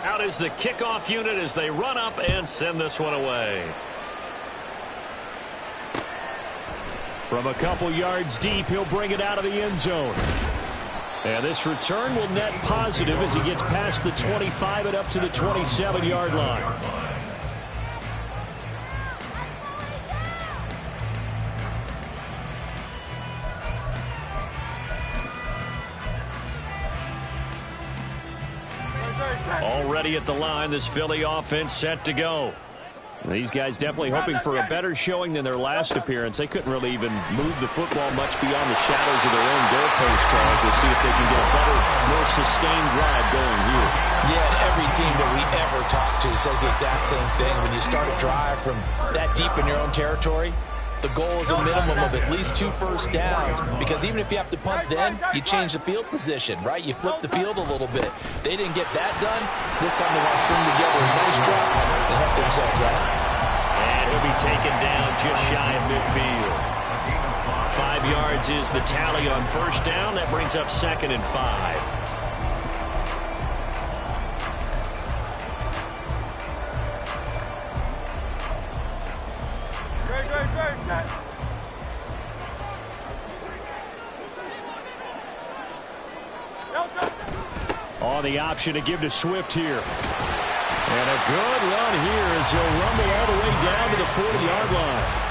Out is the kickoff unit as they run up and send this one away. From a couple yards deep, he'll bring it out of the end zone. And this return will net positive as he gets past the 25 and up to the 27-yard line. Already at the line, this Philly offense set to go. These guys definitely hoping for a better showing than their last appearance. They couldn't really even move the football much beyond the shadows of their own goalpost, Charles. We'll see if they can get a better, more sustained drive going here. Yeah, and every team that we ever talk to says the exact same thing. When you start a drive from that deep in your own territory, the goal is a minimum of at least 2 first downs, because even if you have to punt then, you change the field position, right? You flip the field a little bit. They didn't get that done. This time they want to string together a nice drive and help themselves out. And he'll be taken down just shy of midfield. 5 yards is the tally on first down. That brings up 2nd and 5. On the option to give to Swift here. And a good run here as he'll rumble all the way down to the 40-yard line.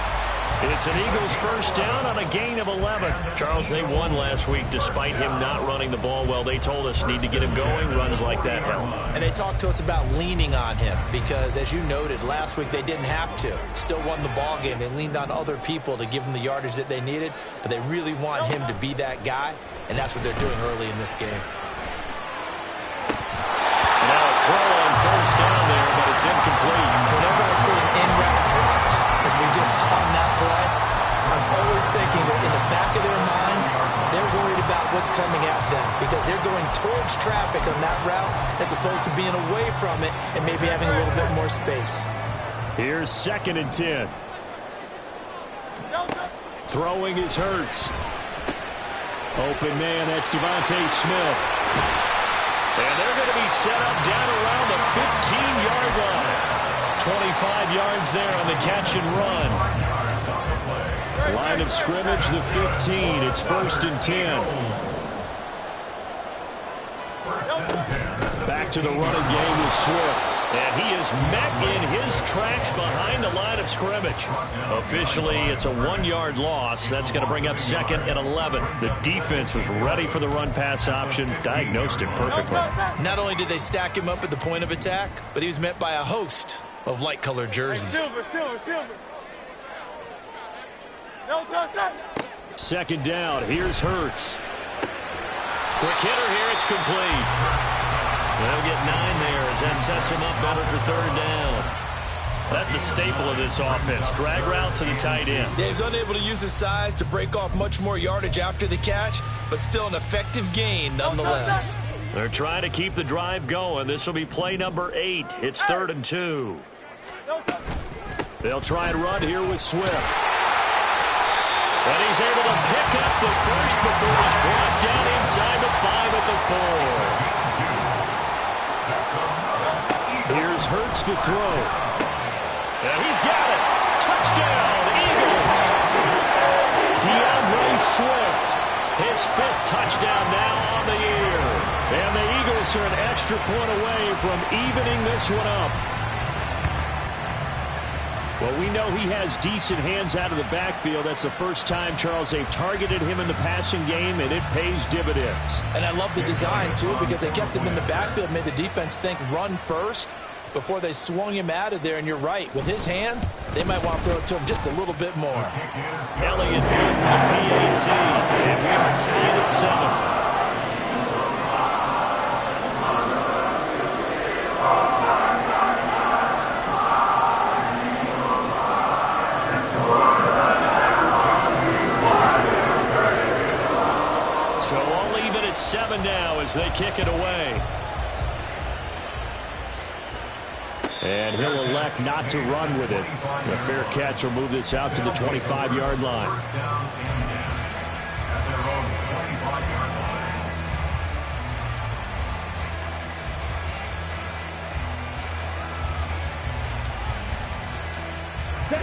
It's an Eagles first down on a gain of 11. Charles, they won last week despite him not running the ball well. They told us need to get him going. Runs like that help. And they talked to us about leaning on him because, as you noted, last week they didn't have to. Still won the ball game. They leaned on other people to give them the yardage that they needed, but they really want him to be that guy, and that's what they're doing early in this game. Now a throw on first down there, but it's incomplete. Whenever I see an in-route dropped, as we just saw on that play, I'm always thinking that in the back of their mind, they're worried about what's coming at them because they're going towards traffic on that route as opposed to being away from it and maybe having a little bit more space. Here's 2nd and 10. Throwing is Hurts. Open man, that's Devontae Smith. And they're going to be set up down around the 15-yard line. 25 yards there on the catch and run. Line of scrimmage, the 15. It's 1st and 10. Back to the running game with Swift. And he is met in his tracks behind the line of scrimmage. Officially, it's a 1-yard loss. That's going to bring up 2nd and 11. The defense was ready for the run-pass option, diagnosed it perfectly. Not only did they stack him up at the point of attack, but he was met by a host of light-colored jerseys. Silver. 2nd down. Here's Hurts. Quick hitter here. It's complete. They'll get 9 there as that sets him up better for 3rd down. That's a staple of this offense. Drag route to the tight end. Dave's unable to use his size to break off much more yardage after the catch, but still an effective gain nonetheless. They're trying to keep the drive going. This will be play number 8. It's 3rd and 2. They'll try and run here with Swift. And he's able to pick up the first before he's brought down inside the 5 at the 4. Here's Hurts to throw. And he's got it. Touchdown, Eagles. DeAndre Swift, his 5th touchdown now on the year. And the Eagles are an extra point away from evening this one up. Well, we know he has decent hands out of the backfield. That's the first time, Charles, they've targeted him in the passing game, and it pays dividends. And I love the design, too, because they kept him in the backfield, made the defense think run first before they swung him out of there. And you're right, with his hands, they might want to throw it to him just a little bit more. Elliott good with the PAT, and we are tied at 7. So all even at 7 now as they kick it away. And he'll elect not to run with it. The fair catch will move this out to the 25-yard line.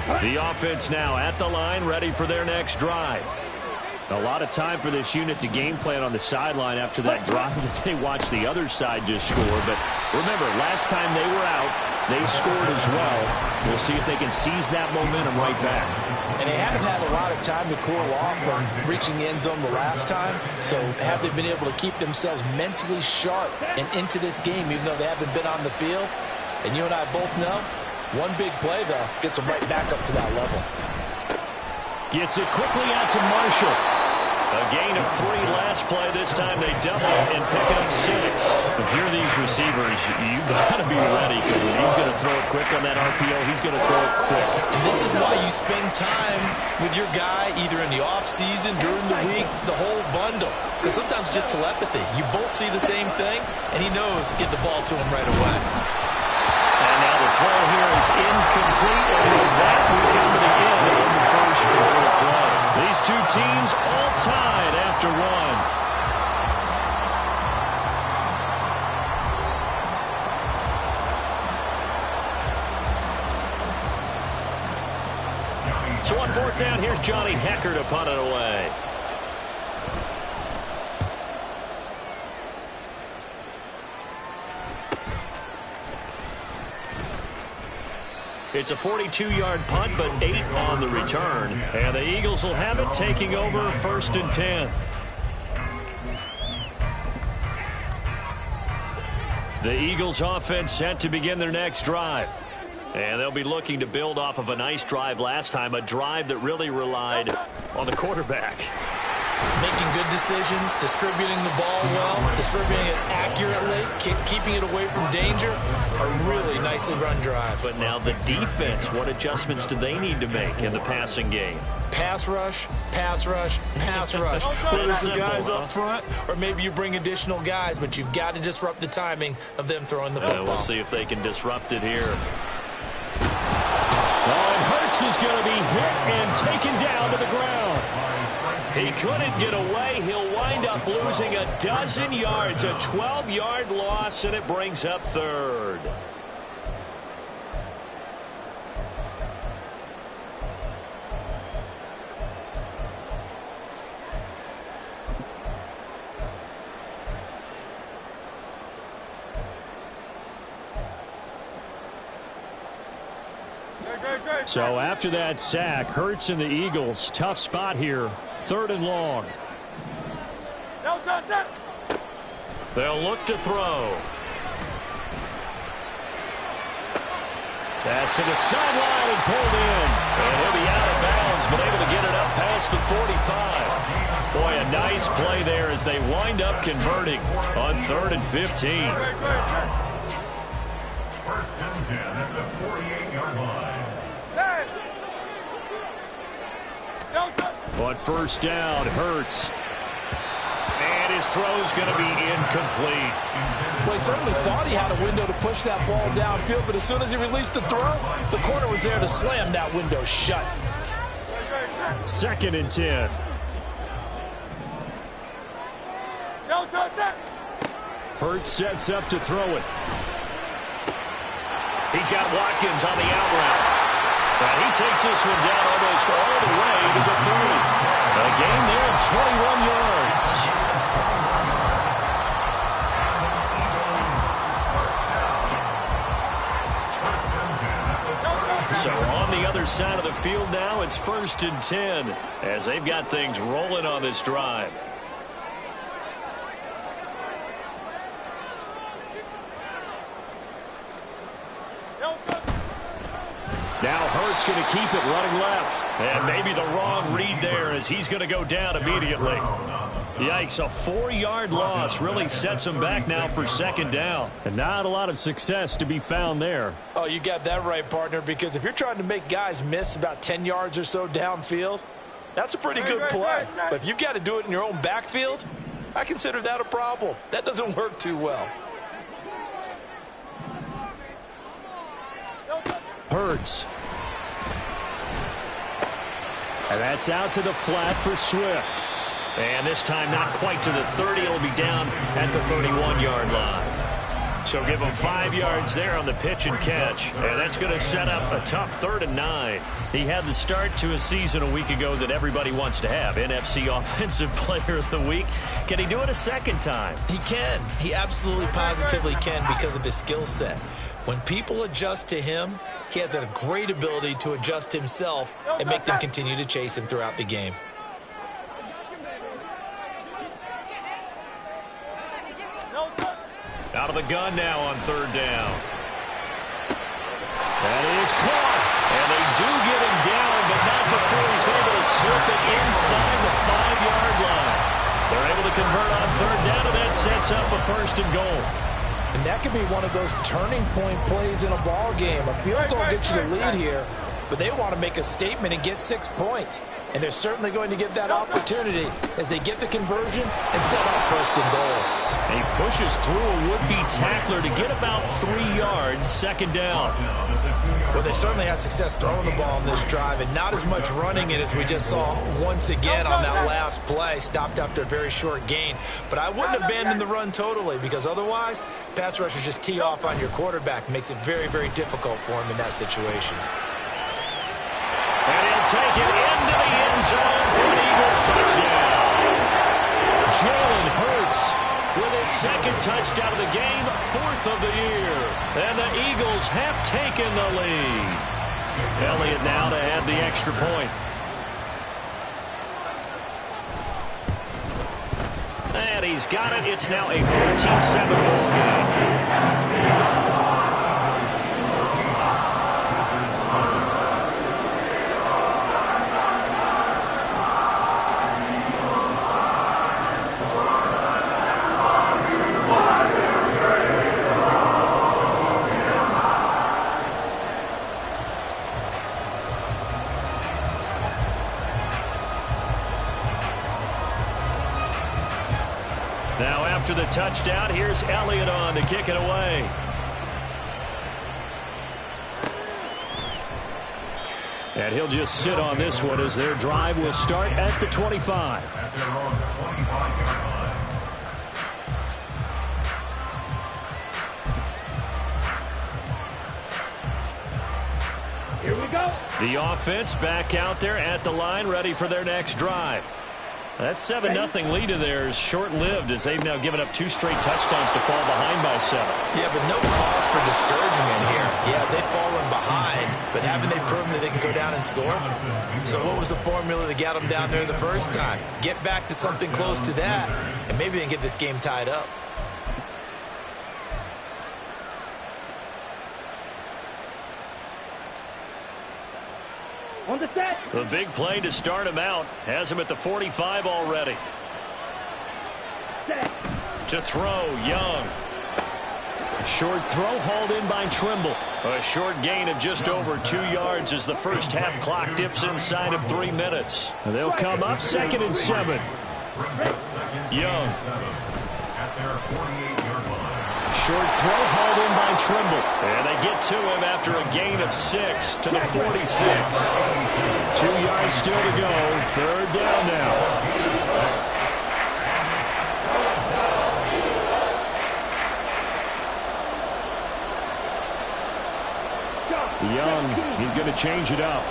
The offense now at the line, ready for their next drive. A lot of time for this unit to game plan on the sideline after that drive that they watched the other side just score. But remember, last time they were out, they scored as well. We'll see if they can seize that momentum right back. And they haven't had a lot of time to cool off from reaching the end zone the last time. So have they been able to keep themselves mentally sharp and into this game, even though they haven't been on the field? And you and I both know, one big play, though, gets them right back up to that level. Gets it quickly out to Marshall. A gain of 3 last play. This time they double and pick up 6. If you're these receivers, you got to be ready, because when he's going to throw it quick on that RPO, he's going to throw it quick. And this is why you spend time with your guy either in the offseason, during the week, the whole bundle. Because sometimes just telepathy. You both see the same thing, and he knows get the ball to him right away. And now the throw here is incomplete, and with that we come to the end of the first quarter of play. These two teams all tied after one. So on 4th down, here's Johnny Hekker to punt it away. It's a 42-yard punt, but 8 on the return. And the Eagles will have it, taking over 1st and 10. The Eagles offense set to begin their next drive. And they'll be looking to build off of a nice drive last time, a drive that really relied on the quarterback. Making good decisions, distributing the ball well, distributing it accurately, keeping it away from danger. A really nicely run drive. But now the defense, what adjustments do they need to make in the passing game? Pass rush, pass rush, pass rush. Whether it's the guys up front or maybe you bring additional guys, but you've got to disrupt the timing of them throwing the football. We'll see if they can disrupt it here. And Hurts is going to be hit and taken down to the ground. He couldn't get away. He'll wind up losing a dozen yards, a 12-yard loss, and it brings up 3rd. So after that sack, Hurts and the Eagles, tough spot here, 3rd and long. They'll look to throw. Pass to the sideline and pulled in. And he'll be out of bounds, but able to get it up past the 45. Boy, a nice play there as they wind up converting on 3rd and 15. 1st and 10 at the 48-yard line. On 1st down, Hurts. And his throw's going to be incomplete. Well, he certainly thought he had a window to push that ball downfield, but as soon as he released the throw, the corner was there to slam that window shut. 2nd and 10. Hurts sets up to throw it. He's got Watkins on the out route. And he takes this one down almost all the way to the 30. A gain there of 21 yards. So on the other side of the field now, it's 1st and 10 as they've got things rolling on this drive. Now Hurts going to keep it running left. And maybe the wrong read there as he's going to go down immediately. Yikes, a 4-yard loss really sets him back now for 2nd down. And not a lot of success to be found there. Oh, you got that right, partner, because if you're trying to make guys miss about 10 yards or so downfield, that's a pretty good play. But if you've got to do it in your own backfield, I consider that a problem. That doesn't work too well. Hurts. And that's out to the flat for Swift. And this time not quite to the 30. It'll be down at the 31-yard line. So give him 5 yards there on the pitch and catch. And that's going to set up a tough 3rd and 9. He had the start to a season a week ago that everybody wants to have. NFC Offensive Player of the Week. Can he do it a second time? He can. He absolutely positively can because of his skill set. When people adjust to him, he has a great ability to adjust himself and make them continue to chase him throughout the game. Out of the gun now on 3rd down. That is caught. And they do get him down, but not before he's able to slip it inside the 5-yard line. They're able to convert on 3rd down, and that sets up a 1st and goal. And that could be one of those turning point plays in a ball game. A field goal gets you the lead here, but they want to make a statement and get 6 points. And they're certainly going to get that opportunity as they get the conversion and set up 1st and goal. And he pushes through a would-be tackler to get about 3 yards, 2nd down. Well, they certainly had success throwing the ball on this drive and not as much running it as we just saw once again on that last play. Stopped after a very short gain. But I wouldn't abandon the run totally because otherwise, pass rushers just tee off on your quarterback. Makes it very, very difficult for him in that situation. And he'll take it into the end zone for an Eagles touchdown. Jalen Hurts with his 2nd touchdown of the game, 4th of the year. And the Eagles have taken the lead. Elliott now to add the extra point. And he's got it. It's now a 14-7 ball game. Now after the touchdown, here's Elliott on to kick it away. And he'll just sit on this one as their drive will start at the 25. At their own 25-yard line. Here we go. The offense back out there at the line, ready for their next drive. That 7-0 lead of theirs short-lived as they've now given up 2 straight touchdowns to fall behind by 7. Yeah, but no cause for discouragement here. Yeah, they've fallen behind, but haven't they proven that they can go down and score? So what was the formula that got them down there the first time? Get back to something close to that, and maybe they can get this game tied up. On the set. The big play to start him out has him at the 45 already. Set. To throw, Young. A short throw hauled in by Trimble. A short gain of just over 2 yards as the first half clock dips inside of 3 minutes. They'll come up 2nd and 7. Young. At their 48-yard line. Short throw hauled in by Trimble. And they get to him after a gain of 6 to the 46. 2 yards still to go. 3rd down now. Young, he's going to change it up.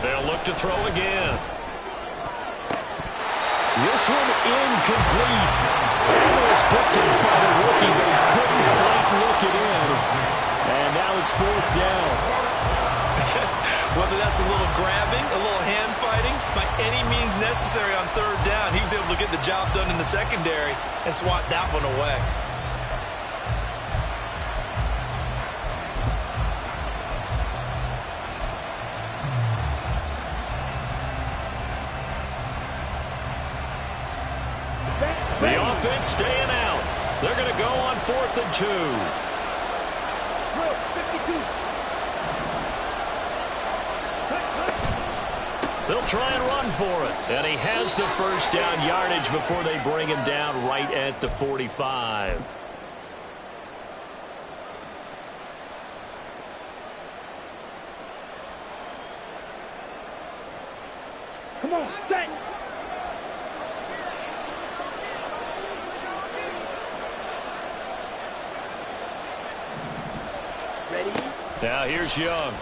They'll look to throw again. This one incomplete. It was picked up by the rookie, but he couldn't quite look it in. And now it's 4th down. Whether that's a little grabbing, a little hand fighting, by any means necessary on 3rd down, he was able to get the job done in the secondary and swat that one away. The offense staying out. They're going to go on 4th and 2. 52. They'll try and run for it. And he has the first down yardage before they bring him down right at the 45. Come on, set. Now here's Young.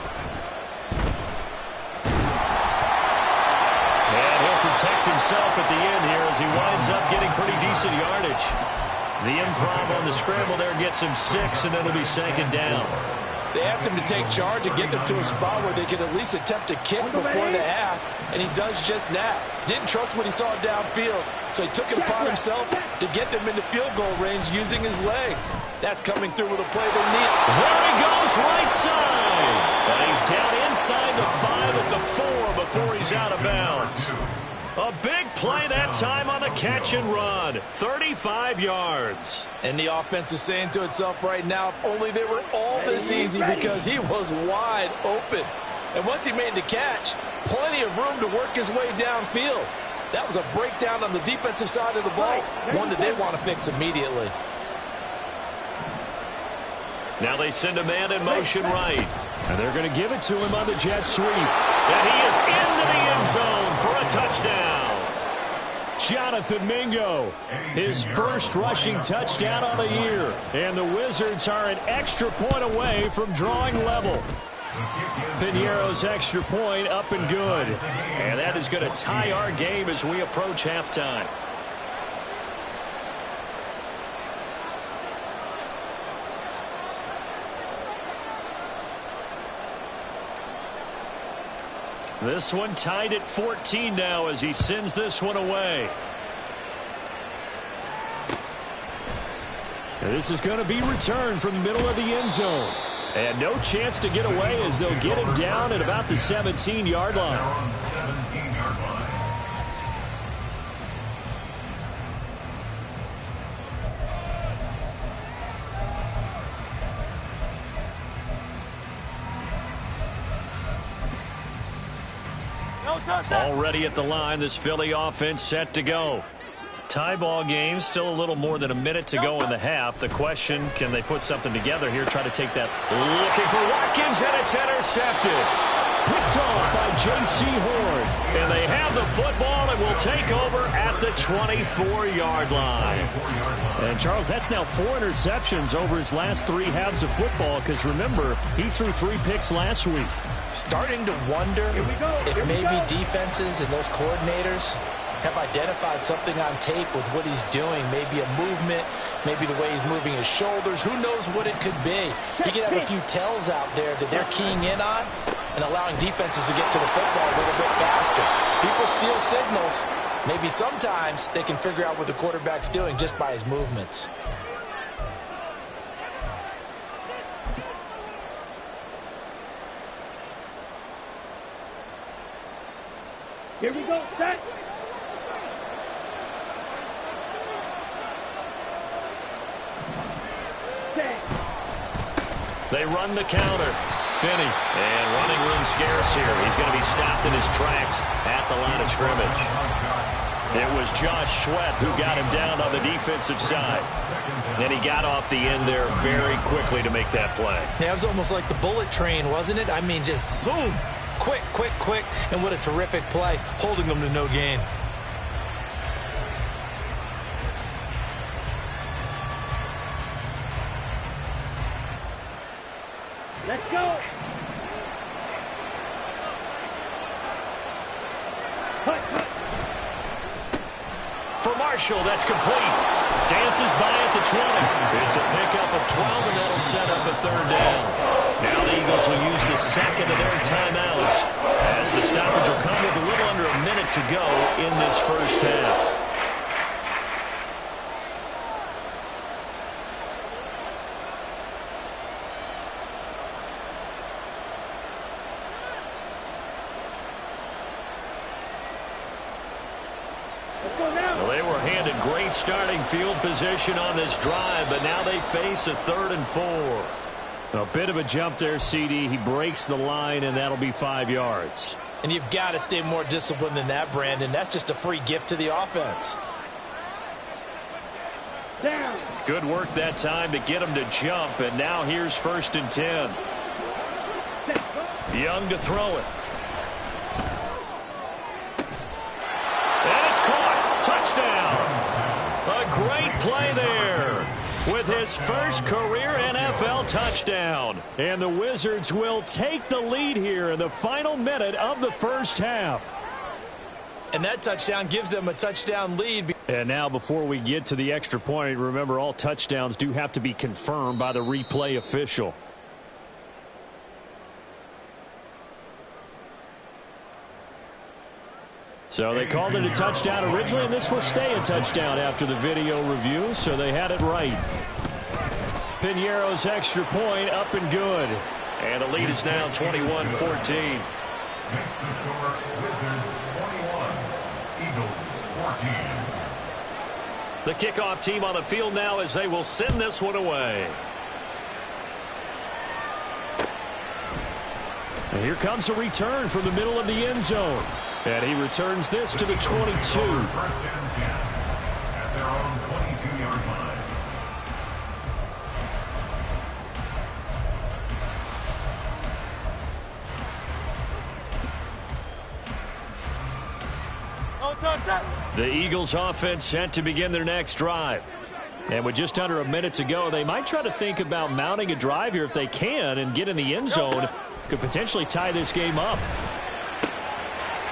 And he'll protect himself at the end here as he winds up getting pretty decent yardage. The improv on the scramble there gets him 6, and it'll be second down. They asked him to take charge and get them to a spot where they could at least attempt a kick before the half, and he does just that. Didn't trust what he saw downfield, so he took it upon himself to get them into field goal range using his legs. That's coming through with a play they need. There he goes, right side. And he's down inside the 5 at the 4 before he's out of bounds. A big play that time on the catch and run. 35 yards. And the offense is saying to itself right now, if only they were all this easy, because he was wide open. And once he made the catch, plenty of room to work his way downfield. That was a breakdown on the defensive side of the ball, one that they want to fix immediately. Now they send a man in motion right. And they're going to give it to him on the jet sweep. And he is into the end zone for a touchdown. Jonathan Mingo, his first rushing touchdown on the year. And the Wizards are an extra point away from drawing level. Piñeiro's extra point up and good. And that is going to tie our game as we approach halftime. This one tied at 14 now as he sends this one away. And this is going to be returned from the middle of the end zone. And no chance to get away as they'll get him down at about the 17-yard line. Already at the line, this Philly offense set to go. Tie ball game, still a little more than a minute to go in the half. The question, can they put something together here, try to take that. Looking for Watkins, and it's intercepted. Picked off by J.C. Horn. And they have the football and will take over at the 24-yard line. And, Charles, that's now 4 interceptions over his last 3 halves of football, because, remember, he threw 3 picks last week. Starting to wonder if maybe defenses and those coordinators have identified something on tape with what he's doing. Maybe a movement, maybe the way he's moving his shoulders. Who knows what it could be? He could have a few tells out there that they're keying in on and allowing defenses to get to the football a little bit faster. People steal signals. Maybe sometimes they can figure out what the quarterback's doing just by his movements. Here we go, set. They run the counter. Finney, and running room scarce here. He's going to be stopped in his tracks at the line of scrimmage. It was Josh Sweat who got him down on the defensive side. And he got off the end there very quickly to make that play. Yeah, it was almost like the bullet train, wasn't it? I mean, just zoom. Quick, quick, quick, and what a terrific play, holding them to no gain. Let's go. For Marshall, that's complete. Dances by at the 20. It's a pickup of 12, and that'll set up a 3rd down. Now the Eagles will use the second of their timeouts as the stoppage will come with a little under a minute to go in this first half. Well, they were handed great starting field position on this drive, but now they face a 3rd and 4. A bit of a jump there, CD. He breaks the line, and that'll be 5 yards. And you've got to stay more disciplined than that, Brandon. That's just a free gift to the offense. Down. Good work that time to get him to jump, and now here's 1st and 10. Young to throw it. And it's caught. Touchdown. A great play there. with his first career NFL touchdown. And the Wizards will take the lead here in the final minute of the first half. And that touchdown gives them a touchdown lead. And now before we get to the extra point, remember all touchdowns do have to be confirmed by the replay official. So they called it a touchdown originally, and this will stay a touchdown after the video review, so they had it right. Piñeiro's extra point up and good. And the lead is now 21-14. Makes the score Wizards 21, Eagles 14. The kickoff team on the field now as they will send this one away. And here comes a return from the middle of the end zone. And he returns this to the 22. First down 10 at their own 22-yard line. The Eagles offense set to begin their next drive. And with just under a minute to go, they might try to think about mounting a drive here if they can and get in the end zone. Could potentially tie this game up.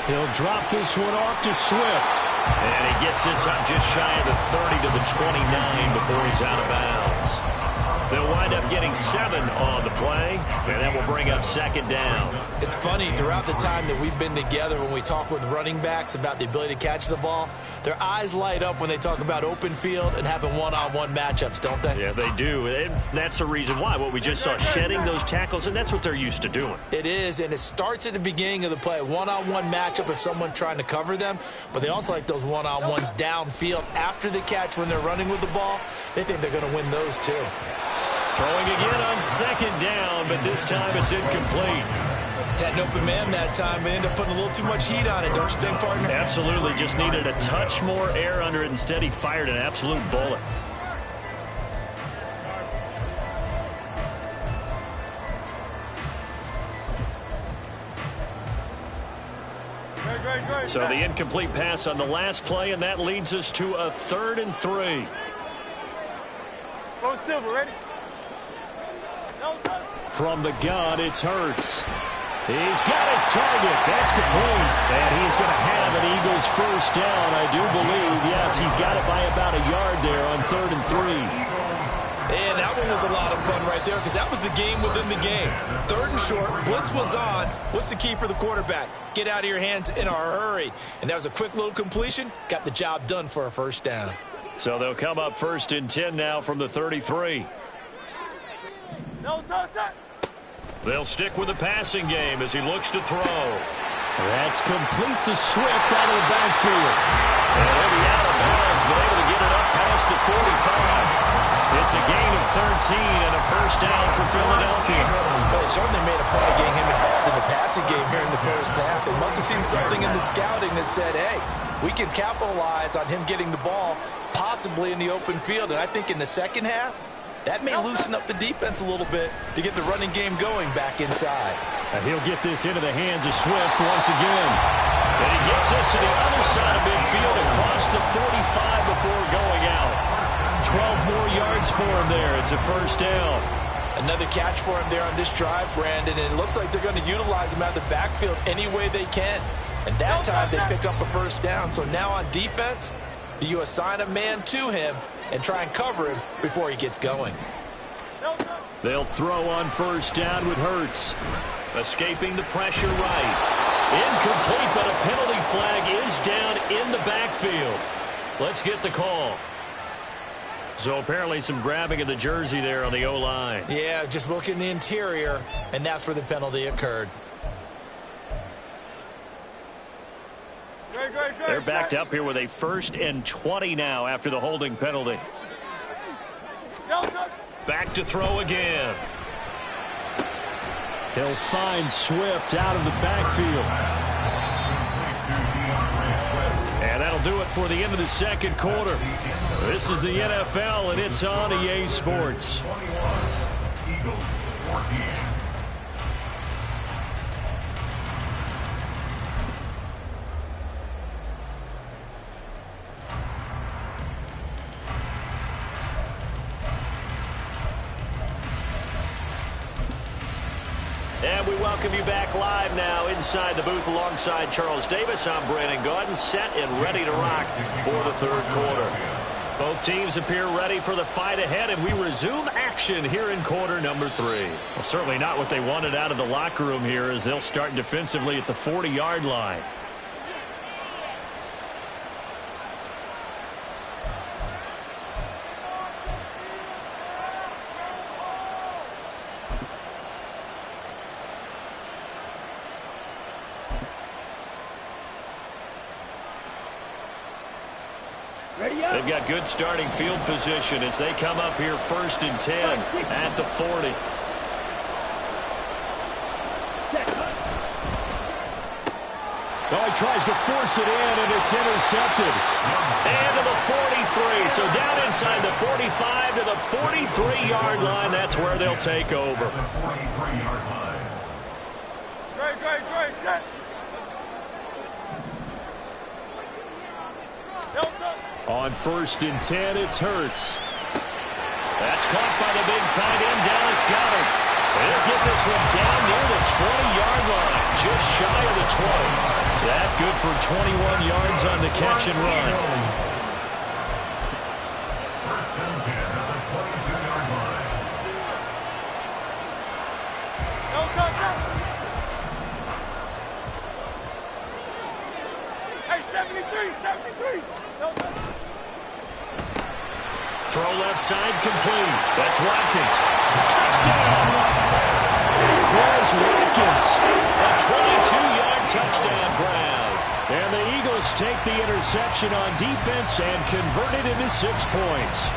He'll drop this one off to Swift. And he gets this up just shy of the 30 to the 29 before he's out of bounds. They'll wind up getting 7 on the play, and that will bring up second down. It's funny, throughout the time that we've been together, when we talk with running backs about the ability to catch the ball, their eyes light up when they talk about open field and having one-on-one matchups, don't they? Yeah, they do. And that's the reason why. What we just saw, shedding those tackles, and that's what they're used to doing. It is, and it starts at the beginning of the play. One-on-one matchup if someone's trying to cover them, but they also like those one-on-ones downfield after the catch when they're running with the ball. They think they're going to win those too. Throwing again on second down, but this time it's incomplete. Had an open man that time, but ended up putting a little too much heat on it, don't you think, partner? Absolutely. Just needed a touch more air under it. Instead, he fired an absolute bullet. So the incomplete pass on the last play, and that leads us to a 3rd and 3. Go Silver, ready? From the gun, it's Hurts. He's got his target. That's complete. And he's going to have an Eagles first down, I do believe. Yes, he's got it by about a yard there on 3rd and 3. And that one was a lot of fun right there because that was the game within the game. 3rd and short, blitz was on. What's the key for the quarterback? Get out of your hands in a hurry. And that was a quick little completion. Got the job done for a first down. So they'll come up 1st and 10 now from the 33. No, touch. They'll stick with the passing game as he looks to throw. That's complete to Swift out of the backfield. And he'll be out of bounds, but able to get it up past the 45. It's a gain of 13 and a first down for Philadelphia. Well, they certainly made a point of getting him involved in the passing game here in the first half. They must have seen something in the scouting that said, hey, we can capitalize on him getting the ball possibly in the open field. And I think in the second half, that may loosen up the defense a little bit to get the running game going back inside. And he'll get this into the hands of Swift once again. And he gets this to the other side of midfield across the 45 before going out. 12 more yards for him there. It's a first down. Another catch for him there on this drive, Brandon. And it looks like they're going to utilize him out of the backfield any way they can. And that time they pick up a first down. So now on defense, do you assign a man to him and try and cover him before he gets going? They'll throw on first down with Hurts. Escaping the pressure right. Incomplete, but a penalty flag is down in the backfield. Let's get the call. So apparently some grabbing of the jersey there on the O-line. Yeah, just look in the interior, and that's where the penalty occurred. They're backed up here with a 1st and 20 now after the holding penalty. Back to throw again. He'll find Swift out of the backfield. And that'll do it for the end of the second quarter. This is the NFL, and it's on EA Sports. 21, Eagles 14. And we welcome you back live now inside the booth alongside Charles Davis. I'm Brandon Gaudin, set and ready to rock for the third quarter. Both teams appear ready for the fight ahead, and we resume action here in quarter number 3. Well, certainly not what they wanted out of the locker room here, as they'll start defensively at the 40-yard line. They've got good starting field position as they come up here 1st and 10 at the 40. Oh, he tries to force it in, and it's intercepted. And to the 43. So down inside the 45 to the 43-yard line. That's where they'll take over. Dre, set. On 1st and 10, it's Hurts. That's caught by the big tight end, Dallas Goedert. They'll get this one down near the 20-yard line, just shy of the 20. That good for 21 yards on the catch and run. First and 10 at the 22-yard line. No touchdown. Hey, 73. No touchdown. Throw left side complete. That's Watkins. Touchdown! Quez Watkins. A 22-yard touchdown grab. And the Eagles take the interception on defense and convert it into 6 points.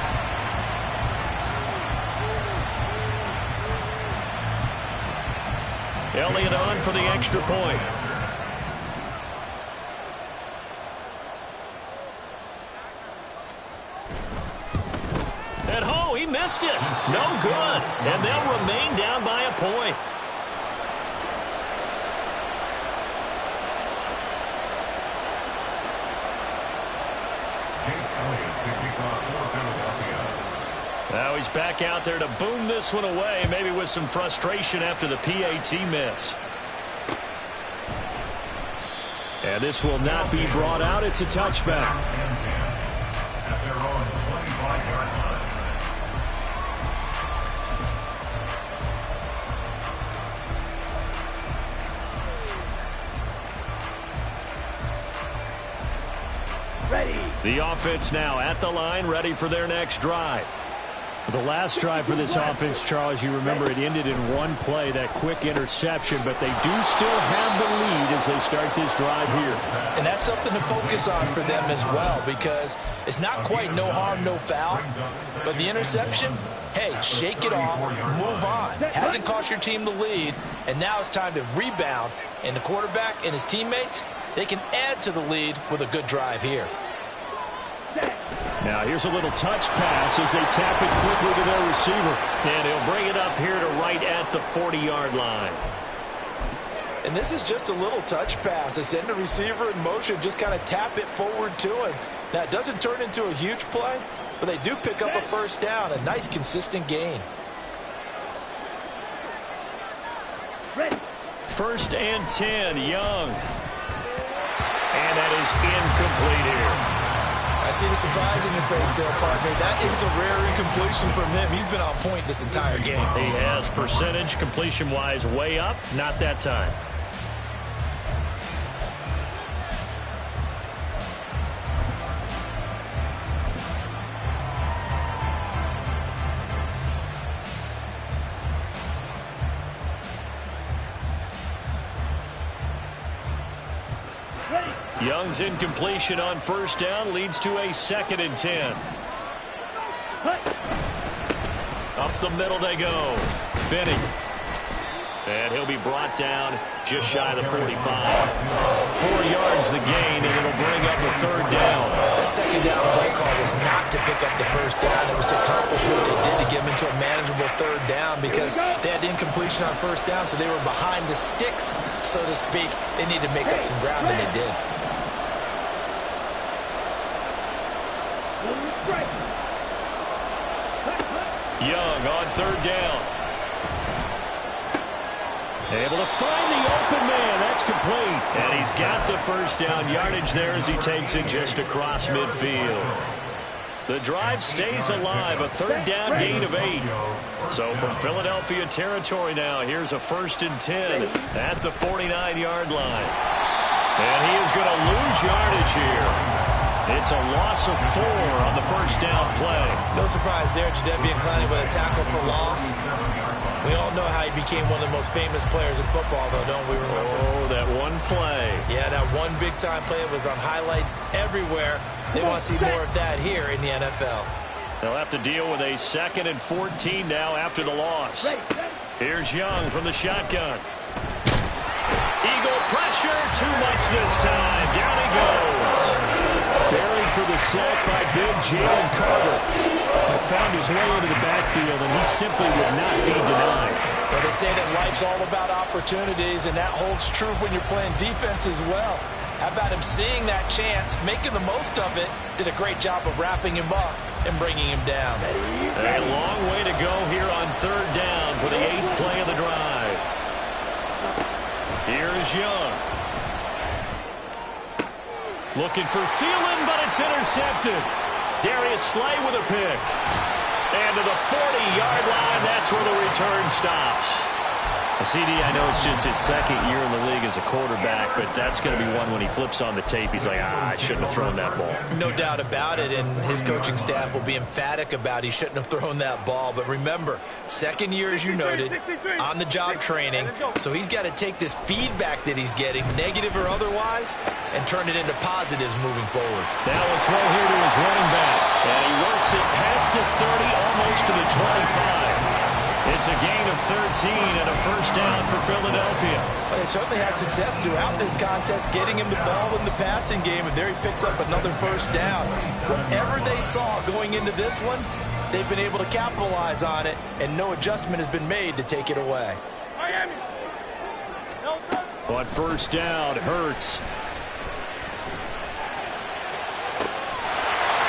Elliott on for the extra point. He missed it. No good. And they'll remain down by a point. Chase Elliott to kick off for Philadelphia. Now he's back out there to boom this one away, maybe with some frustration after the PAT miss. And this will not be brought out. It's a touchback. At their own 25-yard line. The offense now at the line, ready for their next drive. The last drive for this offense, Charles, you remember it ended in one play, that quick interception, but they do still have the lead as they start this drive here. And that's something to focus on for them as well, because it's not quite no harm, no foul, but the interception, hey, shake it off, move on. Hasn't cost your team the lead, and now it's time to rebound, and the quarterback and his teammates, they can add to the lead with a good drive here. Now here's a little touch pass as they tap it quickly to their receiver. And he'll bring it up here to right at the 40-yard line. And this is just a little touch pass. They send the receiver in motion, just kind of tap it forward to him. Now it doesn't turn into a huge play, but they do pick up a first down, a nice consistent gain. 1st and 10, Young. And that is incomplete here. I see the surprise in your face there, partner. That is a rare incompletion from him. He's been on point this entire game. He has percentage completion-wise way up. Not that time. Young's incompletion on 1st down leads to a 2nd and 10. Up the middle they go. Finney. And he'll be brought down just shy of the 45. 4 yards the gain, and it'll bring up a 3rd down. That 2nd down play call was not to pick up the 1st down. It was to accomplish what they did to get them into a manageable 3rd down, because they had incompletion on 1st down, so they were behind the sticks, so to speak. They needed to make up some ground, and they did. Young on 3rd down. Able to find the open man. That's complete. And he's got the first down yardage there as he takes it just across midfield. The drive stays alive. A third down gain of 8. So from Philadelphia territory now, here's a 1st and 10 at the 49-yard line. And he is going to lose yardage here. It's a loss of 4 on the first down play. No surprise there, Jadeveon Clowney with a tackle for loss. We all know how he became one of the most famous players in football, though, don't we remember? Oh, that one play. Yeah, that one big-time play. It was on highlights everywhere. They want to see more of that here in the NFL. They'll have to deal with a 2nd and 14 now after the loss. Here's Young from the shotgun. Eagle pressure, too much this time. Down he goes. Buried for the sack by big Jalen Carter. He found his way into the backfield, and he simply would not be denied. Well, they say that life's all about opportunities, and that holds true when you're playing defense as well. How about him seeing that chance, making the most of it, did a great job of wrapping him up and bringing him down. A long way to go here on 3rd down for the 8th play of the drive. Here is Young. Looking for Thielen, but it's intercepted. Darius Slay with a pick. And to the 40-yard line, that's where the return stops. CD, I know it's just his 2nd year in the league as a quarterback, but that's going to be one when he flips on the tape. He's like, I shouldn't have thrown that ball. No doubt about it, and his coaching staff will be emphatic about he shouldn't have thrown that ball. But remember, 2nd year, as you noted, on-the-job training, so he's got to take this feedback that he's getting, negative or otherwise, and turn it into positives moving forward. Now a throw here to his running back, and he works it past the 30, almost to the 25. It's a gain of 13 and a first down for Philadelphia. Well, they certainly had success throughout this contest, getting him the ball in the passing game, and there he picks up another first down. Whatever they saw going into this one, they've been able to capitalize on it, and no adjustment has been made to take it away. Miami. On first down, Hurts.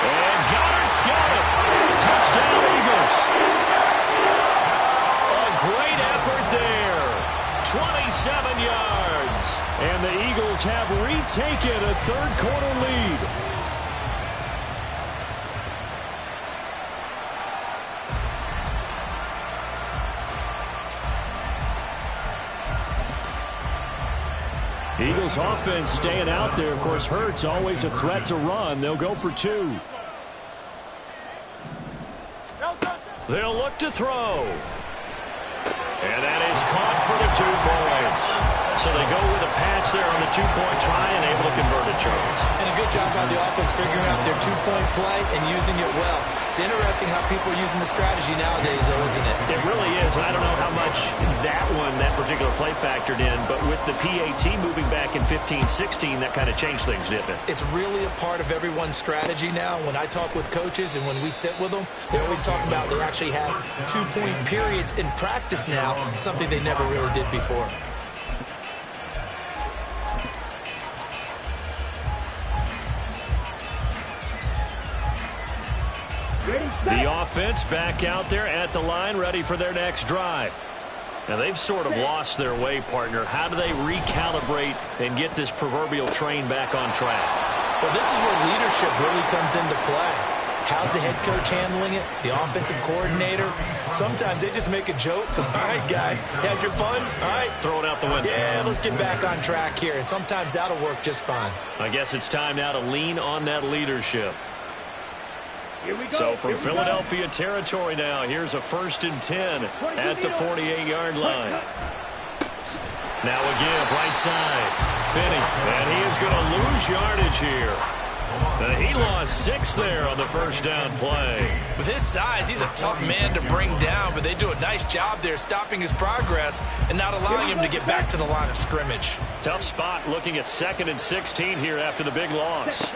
And Goddard's got it. Touchdown, Eagles. Great effort there. 27 yards. And the Eagles have retaken a third-quarter lead. Eagles offense staying out there. Of course, Hurts always a threat to run. They'll go for 2. They'll look to throw. And that is caught for the 2 points. So they go with a pass there on the 2-point try and able to convert it, Charles. And a good job by the offense figuring out their 2-point play and using it well. It's interesting how people are using the strategy nowadays, though, isn't it? It really is. And I don't know how much that particular play factored in, but with the PAT moving back in 15-16, that kind of changed things, didn't it? It's really a part of everyone's strategy now. When I talk with coaches and when we sit with them, they always talk about they actually have 2-point periods in practice now, something they never really did before. The offense back out there at the line, ready for their next drive. Now, they've sort of lost their way, partner. How do they recalibrate and get this proverbial train back on track? Well, this is where leadership really comes into play. How's the head coach handling it? The offensive coordinator? Sometimes they just make a joke. All right, guys, had your fun? All right. Throw it out the window. Yeah, let's get back on track here. And sometimes that'll work just fine. I guess it's time now to lean on that leadership. So from Philadelphia territory now, here's a 1st and 10 at the 48-yard line. Now a give right side. Finney, and he is going to lose yardage here. He lost 6 there on the first down play. With his size, he's a tough man to bring down, but they do a nice job there stopping his progress and not allowing him to get back to the line of scrimmage. Tough spot looking at 2nd and 16 here after the big loss.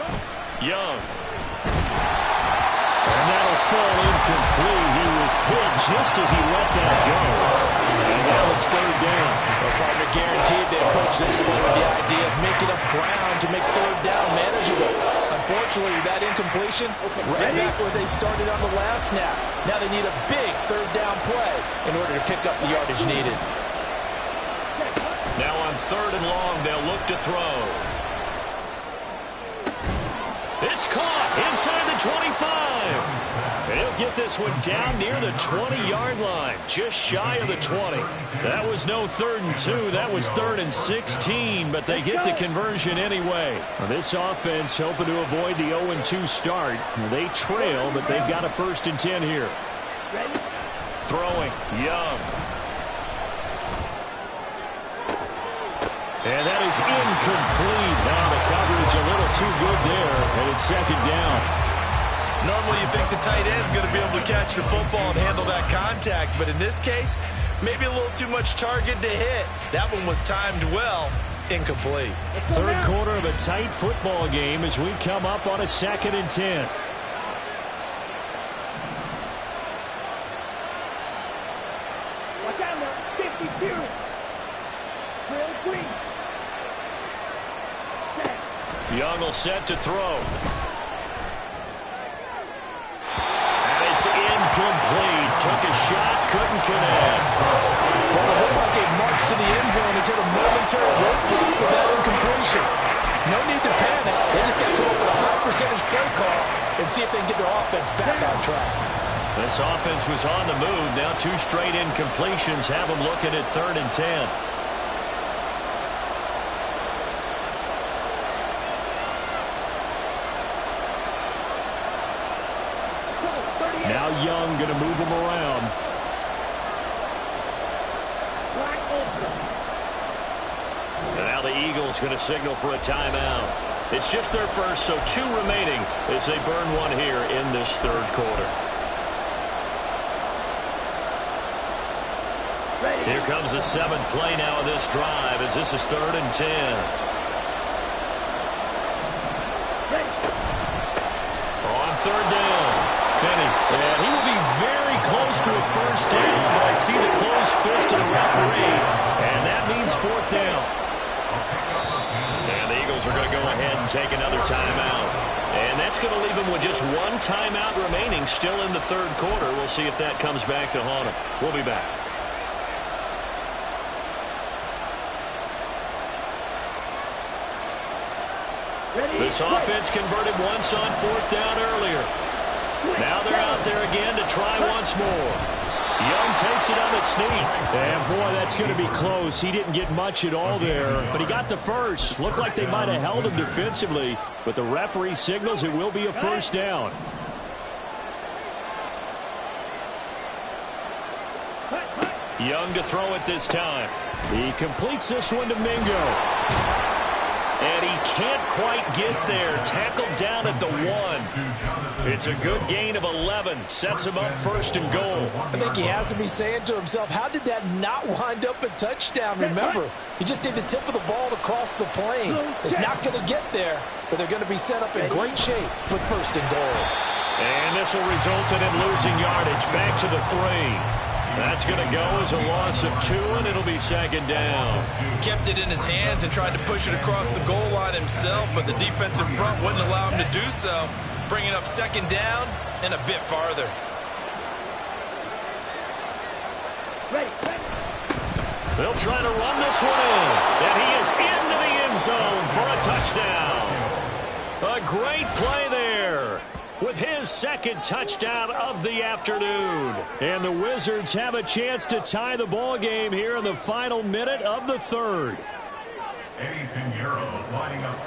Young. And that'll fall incomplete. He was hit just as he let that go. And now it's 3rd down. Well, partner, guaranteed they approach this play with the idea of making up ground to make 3rd down manageable. Unfortunately, that incompletion right back where they started on the last snap. Now they need a big 3rd down play in order to pick up the yardage needed. Now on 3rd and long, they'll look to throw. It's caught inside the 25. And he'll get this one down near the 20-yard line, just shy of the 20. That was no 3rd and 2. That was 3rd and 16, but they get the conversion anyway. Well, this offense hoping to avoid the 0-2 start. They trail, but they've got a 1st and 10 here. Throwing, Young. And that is incomplete. Now the coverage a little too good there, and it's 2nd down. Normally you think the tight end's going to be able to catch the football and handle that contact, but in this case, maybe a little too much target to hit. That one was timed well, incomplete. 3rd quarter of a tight football game as we come up on a 2nd and 10. Watch out now. 50 period. Real green. Young will set to throw. And it's incomplete. Took a shot, couldn't connect. Well, it looked like a march to the end zone has hit a momentary roadblock with that incompletion. No need to panic. They just got to go up with a high percentage play call and see if they can get their offense back on track. This offense was on the move. Now 2 straight incompletions have them looking at 3rd and 10. Now Young going to move him around. And now the Eagles going to signal for a timeout. It's just their first, so 2 remaining as they burn one here in this 3rd quarter. Here comes the 7th play now of this drive as this is 3rd and 10. On 3rd down, Finney. And he will be very close to a 1st down, but I see the closed fist of the referee, and that means 4th down. And the Eagles are going to go ahead and take another timeout. And that's going to leave them with just 1 timeout remaining still in the 3rd quarter. We'll see if that comes back to haunt them. We'll be back. This offense converted once on 4th down earlier. Now they're out there again to try once more. Young takes it on a sneak. And, boy, that's going to be close. He didn't get much at all there, but he got the first. Looked like they might have held him defensively, but the referee signals it will be a 1st down. Young to throw it this time. He completes this one to Mingo. And he can't quite get there. Tackled down at the 1. It's a good gain of 11. Sets him up 1st and goal. I think he has to be saying to himself, how did that not wind up a touchdown? Remember, you just need the tip of the ball to cross the plane. It's not going to get there, but they're going to be set up in great shape with 1st and goal. And this will result in him losing yardage back to the 3. That's going to go as a loss of 2, and it'll be 2nd down. He kept it in his hands and tried to push it across the goal line himself, but the defensive front wouldn't allow him to do so, bringing up 2nd down and a bit farther. They'll try to run this one in, and he is into the end zone for a touchdown. A great play there with his 2nd touchdown of the afternoon. And the Wizards have a chance to tie the ball game here in the final minute of the 3rd.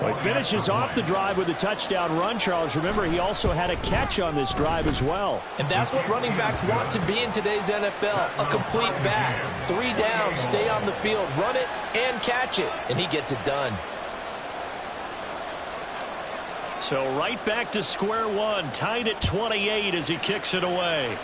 Well, he finishes off the drive with a touchdown run, Charles. Remember, he also had a catch on this drive as well. And that's what running backs want to be in today's NFL, a complete back. 3 down, stay on the field, run it and catch it, and he gets it done. So right back to square one, tied at 28 as he kicks it away.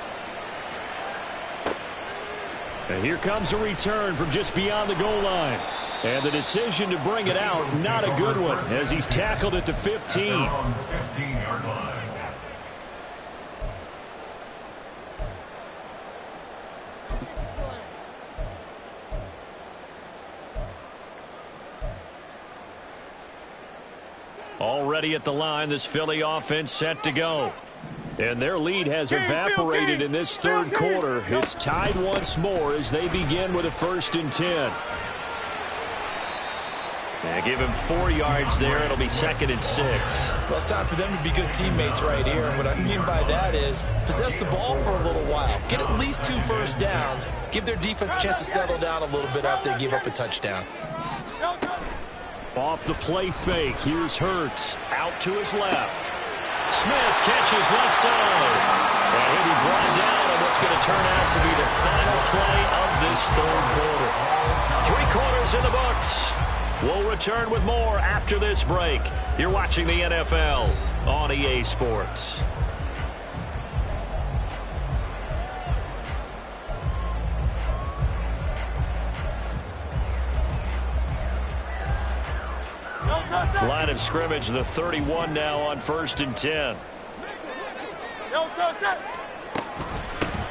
And here comes a return from just beyond the goal line. And the decision to bring it out, not a good one, as he's tackled at the 15. Already at the line, this Philly offense set to go. And their lead has evaporated in this 3rd quarter. It's tied once more as they begin with a 1st and 10. And give him 4 yards there. It'll be 2nd and 6. Well, it's time for them to be good teammates right here. And what I mean by that is possess the ball for a little while. Get at least 2 first downs. Give their defense a chance to settle down a little bit after they give up a touchdown. Off the play fake. Here's Hurts. Out to his left. Smith catches left side. And he'll be brought down on what's going to turn out to be the final play of this 3rd quarter. 3 quarters in the books. We'll return with more after this break. You're watching the NFL on EA Sports. Line of scrimmage, the 31 now on 1st and 10.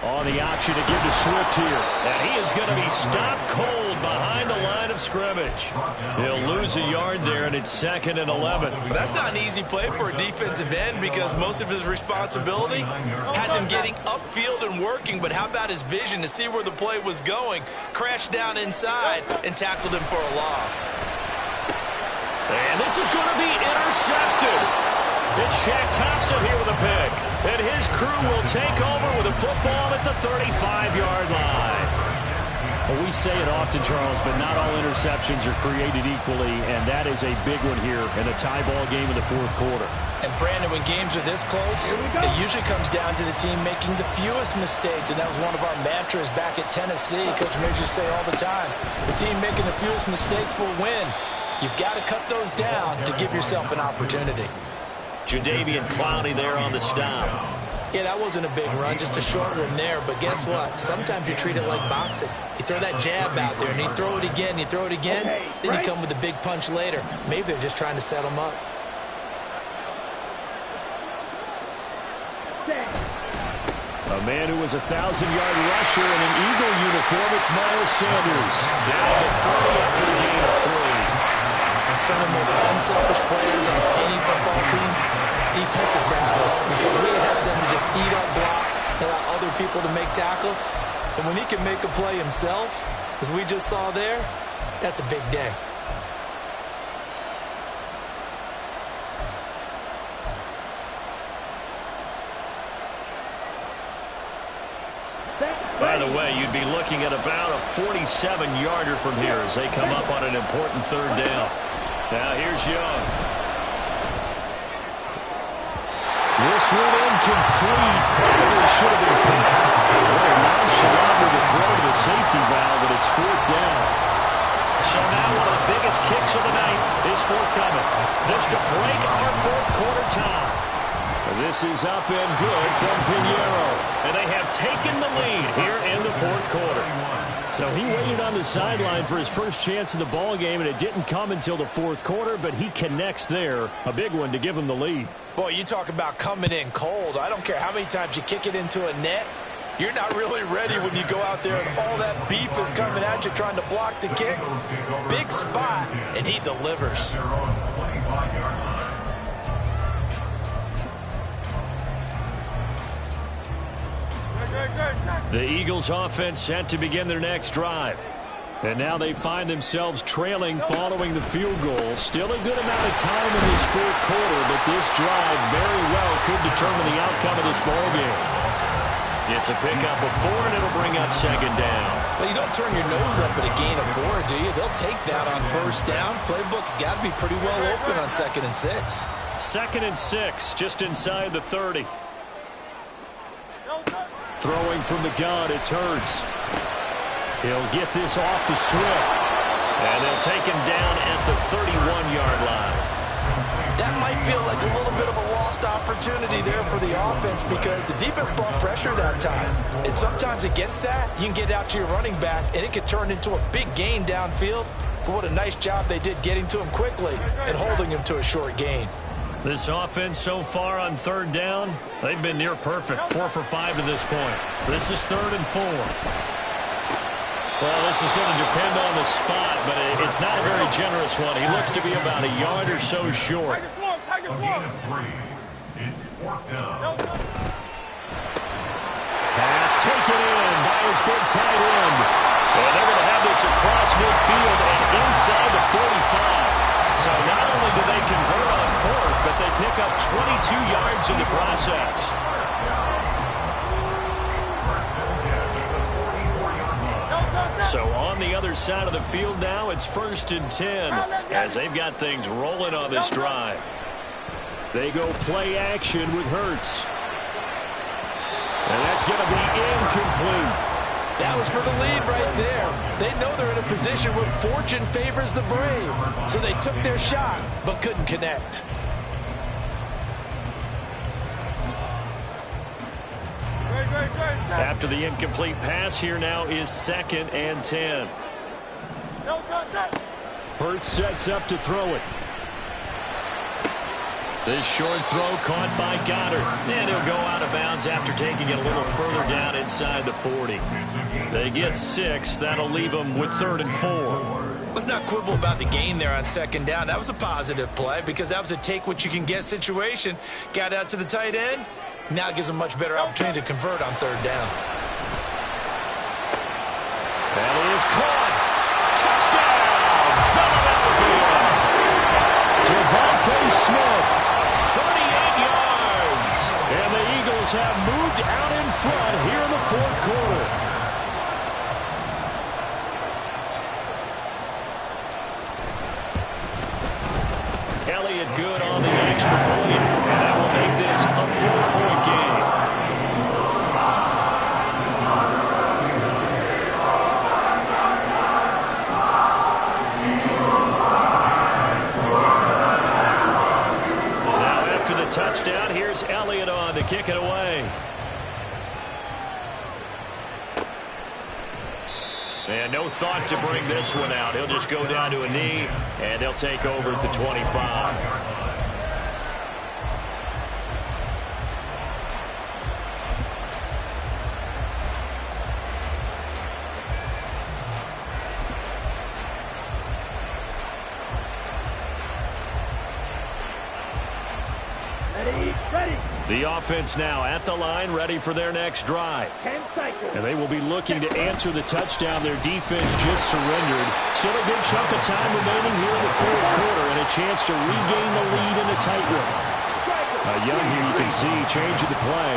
On the option to give to Swift here. And he is going to be stopped cold behind the line of scrimmage. He'll lose a yard there, and it's 2nd and 11. But that's not an easy play for a defensive end because most of his responsibility has him getting upfield and working. But how about his vision to see where the play was going? Crashed down inside and tackled him for a loss. And this is going to be intercepted. It's Shaq Thompson here with a pick. And his crew will take over with a football at the 35-yard line. Well, we say it often, Charles, but not all interceptions are created equally, and that is a big one here in a tie ball game in the 4th quarter. And, Brandon, when games are this close, it usually comes down to the team making the fewest mistakes, and that was one of our mantras back at Tennessee. Coach Major say all the time, the team making the fewest mistakes will win. You've got to cut those down to give yourself an opportunity. Jadeveon Clowney there on the stop. Yeah, that wasn't a big run, just a short one there. But guess what? Sometimes you treat it like boxing. You throw that jab out there, and you throw it again, you throw it again, then you come with a big punch later. Maybe they're just trying to set them up. A man who was a 1,000-yard rusher in an Eagle uniform, it's Miles Sanders. Down to 30 after the gain of 3. Some of the most unselfish players on any football team, defensive tackles, because we ask them to just eat up blocks and allow other people to make tackles. And when he can make a play himself, as we just saw there, that's a big day. By the way, you'd be looking at about a 47-yarder from here as they come up on an important 3rd down. Now here's Young. This one incomplete. Probably should have been picked. Well, nonchalant with the throw to the safety valve, and it's 4th down. So now one of the biggest kicks of the night is forthcoming. This to break our 4th quarter tie. This is up and good from Pinheiro. And they have taken the lead here in the 4th quarter. So he waited on the sideline for his first chance in the ball game, and it didn't come until the 4th quarter, but he connects there. A big one to give him the lead. Boy, you talk about coming in cold. I don't care how many times you kick it into a net. You're not really ready when you go out there and all that beef is coming at you trying to block the kick. Big spot, and he delivers. The Eagles offense set to begin their next drive. And now they find themselves trailing following the field goal. Still a good amount of time in this 4th quarter, but this drive very well could determine the outcome of this ball game. It's a pickup of 4, and it'll bring up 2nd down. Well, you don't turn your nose up at a gain of 4, do you? They'll take that on 1st down. Playbook's got to be pretty well open on 2nd and 6. 2nd and 6, just inside the 30. Throwing from the gun, it's Hurts. He'll get this off to Swift. And they'll take him down at the 31-yard line. That might feel like a little bit of a lost opportunity there for the offense because the defense brought pressure that time. And sometimes against that, you can get out to your running back, and it could turn into a big gain downfield. But what a nice job they did getting to him quickly and holding him to a short gain. This offense so far on 3rd down, they've been near perfect. 4 for 5 to this point. This is 3rd and 4. Well, this is going to depend on the spot, but it's not a very generous one. He looks to be about a yard or so short. A gain of 3. It's 4th down. Pass taken in by his big tight end. And they're going to have this across midfield and inside the 45. So not only do they convert on fourth, but they pick up 22 yards in the process. So on the other side of the field now, it's 1st and 10 as they've got things rolling on this drive. They go play action with Hurts. And that's going to be incomplete. That was for the lead right there. They know they're in a position where fortune favors the brave. So they took their shot, but couldn't connect. After the incomplete pass, here now is 2nd and 10. Hurts sets up to throw it. This short throw caught by Goddard. And he'll go out of bounds after taking it a little further down inside the 40. They get 6. That'll leave them with 3rd and 4. Let's not quibble about the gain there on 2nd down. That was a positive play because that was a take-what-you-can-get situation. Got out to the tight end. Now it gives them a much better opportunity to convert on 3rd down. That is caught. Touchdown, Philadelphia. Devontae Smith, 38 yards. And the Eagles have moved out in front here in the 4th quarter. Elliott good on the extra point, and that will make this a 4-point game. Now after the touchdown, here's Elliott on to kick it away. And no thought to bring this one out. He'll just go down to a knee, and they'll take over at the 25. The offense now at the line, ready for their next drive. 10 cycles. And they will be looking to answer the touchdown their defense just surrendered. Still a good chunk of time remaining here in the 4th quarter and a chance to regain the lead in a tight one. Young here, you can see, changing the play.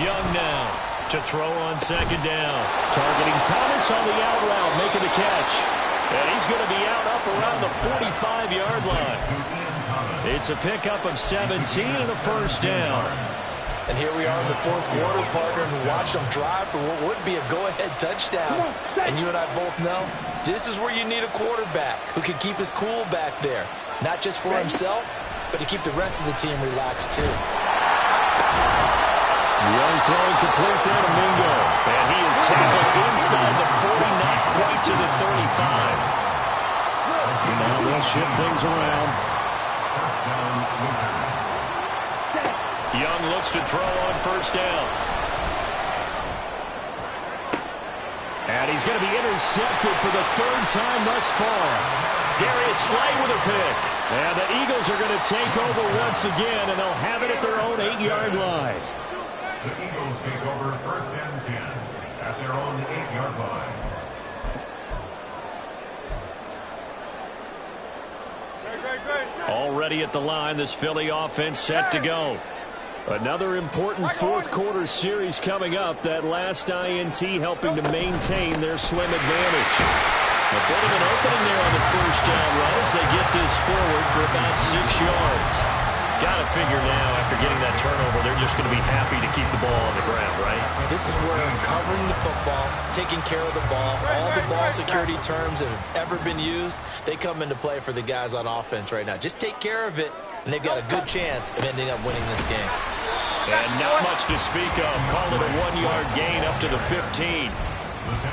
Young now to throw on 2nd down. Targeting Thomas on the out route, making the catch. And he's going to be out up around the 45-yard line. It's a pickup of 17 and a 1st down. And here we are in the 4th quarter, partner, and watch them drive for what would be a go-ahead touchdown. And you and I both know this is where you need a quarterback who can keep his cool back there. Not just for himself, but to keep the rest of the team relaxed, too. Young throwing complete there to Mingo. And he is tackled inside the 40, not quite to the 35. Now they'll shift things around. Young looks to throw on 1st down. And he's going to be intercepted for the 3rd time thus far. Darius Slay with a pick. And the Eagles are going to take over once again, and they'll have it at their own 8-yard line. The Eagles take over 1st and 10 at their own 8-yard line. Already at the line, this Philly offense set to go. Another important 4th quarter series coming up. That last INT helping to maintain their slim advantage. A bit of an opening there on the 1st down run as they get this forward for about 6 yards. Got to figure now, after getting that turnover, they're just going to be happy to keep the ball on the ground, right? This is where covering the football, taking care of the ball, all the ball security terms that have ever been used, they come into play for the guys on offense right now. Just take care of it, and they've got a good chance of ending up winning this game. And not much to speak of. Call it a 1-yard gain up to the 15.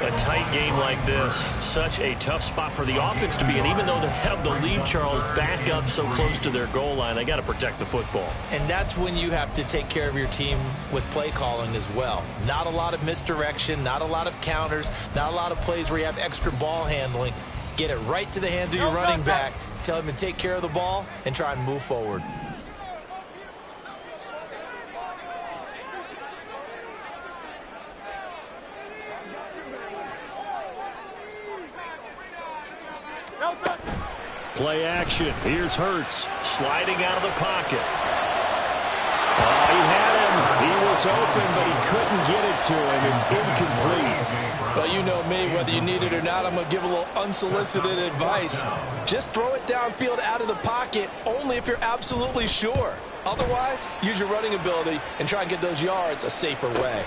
A tight game like this, such a tough spot for the offense to be in. Even though they have the lead, Charles, back up so close to their goal line, they got to protect the football. And that's when you have to take care of your team with play calling as well. Not a lot of misdirection, not a lot of counters, not a lot of plays where you have extra ball handling. Get it right to the hands of your running back, tell him to take care of the ball, and try and move forward. Play action. Here's Hurts sliding out of the pocket. Oh, he had him. He was open, but he couldn't get it to him. It's incomplete. Well, you know me. Whether you need it or not, I'm going to give a little unsolicited advice. Just throw it downfield out of the pocket only if you're absolutely sure. Otherwise, use your running ability and try and get those yards a safer way.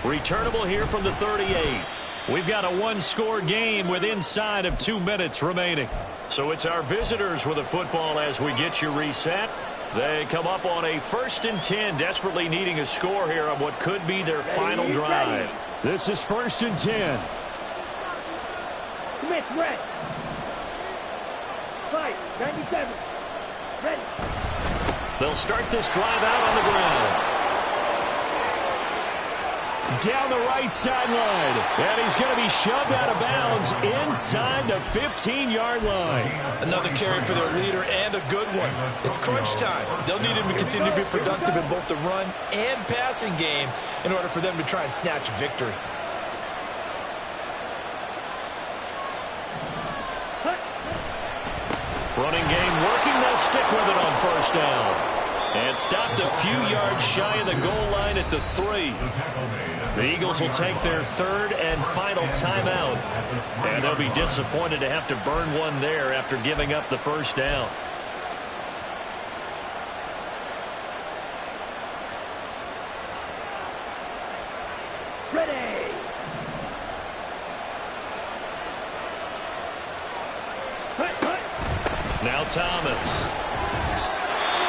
Returnable here from the 38. We've got a one-score game with inside of 2 minutes remaining. So it's our visitors with the football as we get you reset. They come up on a 1st and 10, desperately needing a score here on what could be their final drive. This is 1st and 10. Smith, red. 5, 97. Ready. They'll start this drive out on the ground. Down the right sideline. And he's going to be shoved out of bounds inside the 15-yard line. Another carry for their leader and a good one. It's crunch time. They'll need him to continue to be productive in both the run and passing game in order for them to try and snatch a victory. Running game working. They'll stick with it on 1st down. And stopped a few yards shy of the goal line at the 3. The Eagles will take their 3rd and final timeout. And they'll be disappointed to have to burn one there after giving up the 1st down. Ready. Now Thomas.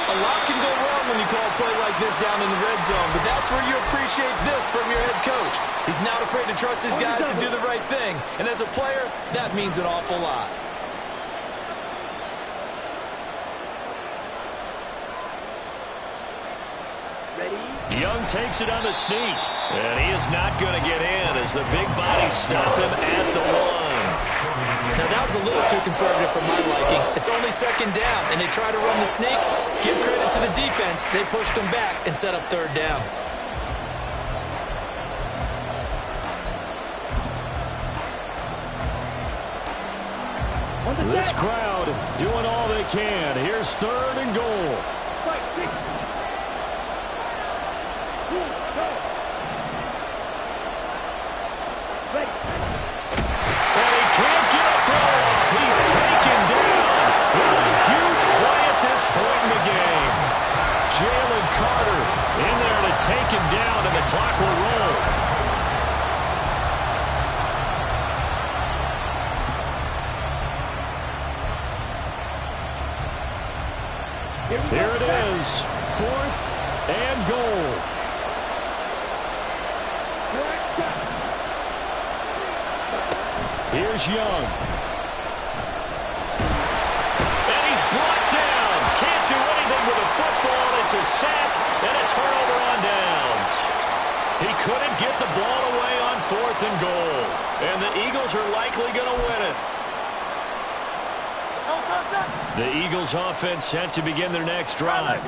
A lot can go wrong when you call a play like this down in the red zone, but that's where you appreciate this from your head coach. He's not afraid to trust his guys to do the right thing, and as a player, that means an awful lot. Ready. Young takes it on the sneak, and he is not going to get in as the big bodies stop him at the 1. Now, that was a little too conservative for my liking. It's only 2nd down, and they try to run the sneak. Give credit to the defense. They pushed them back and set up 3rd down. This crowd doing all they can. Here's 3rd and goal. 5, 6. 2, go. Ready. And he can't get a throw off. He's taken down. What a huge play at this point in the game. Jalen Carter in there to take him down, and the clock will roll. Here it is, 4th and goal. Here's Young. And he's brought down. Can't do anything with a football. It's a sack and a turnover on downs. He couldn't get the ball away on 4th and goal. And the Eagles are likely going to win it. The Eagles offense set to begin their next drive.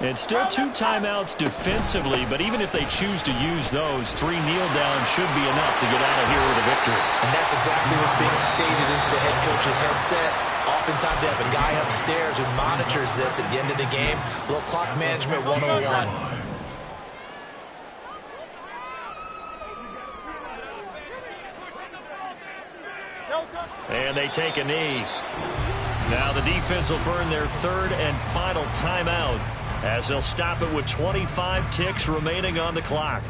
And still 2 timeouts defensively, but even if they choose to use those, 3 kneel downs should be enough to get out of here with a victory. And that's exactly what's being stated into the head coach's headset. Oftentimes they have a guy upstairs who monitors this at the end of the game. A little clock management 101. And they take a knee. Now the defense will burn their 3rd and final timeout as they'll stop it with 25 ticks remaining on the clock.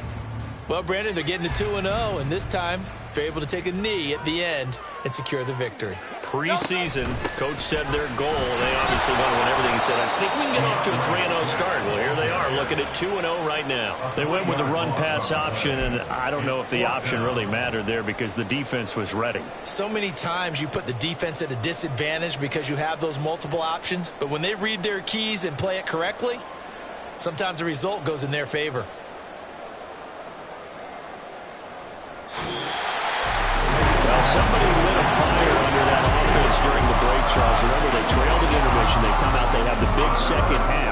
Well, Brandon, they're getting to 2-0, and this time they're able to take a knee at the end and secure the victory. Preseason, coach said their goal, they obviously want to win everything. He said, I think we can get off to a 3-0 start. Well, here they are looking at 2-0 right now. They went with the run-pass option, and I don't know if the option really mattered there because the defense was ready. So many times you put the defense at a disadvantage because you have those multiple options, but when they read their keys and play it correctly, sometimes the result goes in their favor. Well, somebody lit a fire under that offense during the break, Charles. Remember, they trailed at intermission. They come out, they have the big second half.